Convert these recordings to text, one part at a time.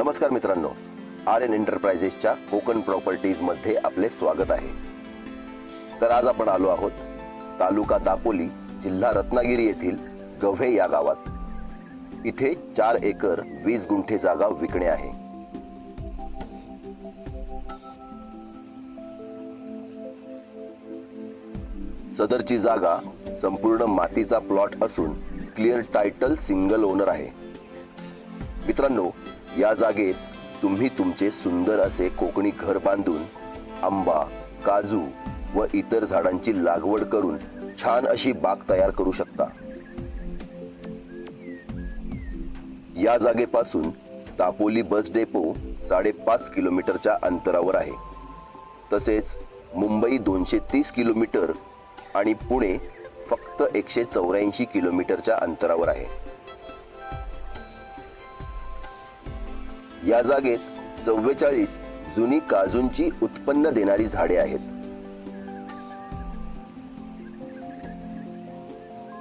नमस्कार मित्रांनो, RN एंटरप्राइजेसच्या Konkan properties मध्ये आपले स्वागत आहे। तर आज आपण आलो आहोत तालुका दापोली, जिल्हा रत्नागिरी येथील गव्हे या गावात। इथे 4 एकर 20 गुंठे जागा विकणे आहे। सदरची जागा संपूर्ण मातीचा प्लॉट असून क्लिअर टायटल सिंगल ओनर आहे। मित्रांनो, या जागेत तुम्ही तुमचे सुंदर असे कोकणी घर बांधून आंबा, काजू व इतर झाडांची लागवड करून छान अशी बाग तयार करू शकता। या जागेपासून दापोली बस डेपो 5.5 किलोमीटरच्या अंतरावर आहे। तसेच मुंबई 230 किलोमीटर आणि पुणे फक्त 184 किलोमीटरच्या अंतरावर आहे। या जागेत 44 जुनी काजूंची उत्पन्न देणारी झाडे आहेत।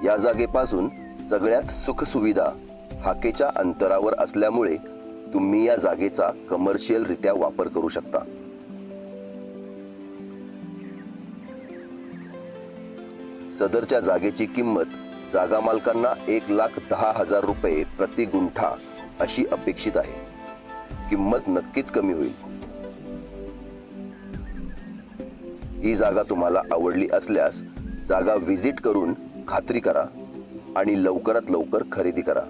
या जागेपासून सगळ्यात सुखसुविधा हाकेच्या अंतरावर असल्यामुळे तुम्ही या जागेचा कमर्शियल रित्या वापर करू शकता। सदरच्या जागेची किंमत जागा मालकांना 1,10,000 रुपये प्रति गुंठा अशी अपेक्षित आहे। किंमत नक्कीच कमी होईल। ही जागा तुम्हाला आवडली असल्यास जागा व्हिजिट करून खात्री करा आणि लवकरात लवकर खरेदी करा।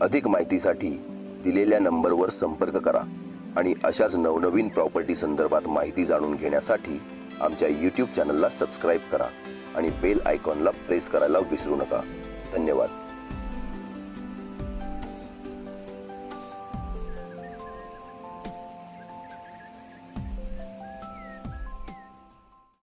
अधिक माहितीसाठी दिलेल्या नंबरवर संपर्क करा आणि अशाच नवनवीन प्रॉपर्टी संदर्भात माहिती जाणून घेण्यासाठी आमच्या YouTube चॅनलला सबस्क्राइब करा आणि बेल आयकॉनला प्रेस करायला विसरू नका। धन्यवाद।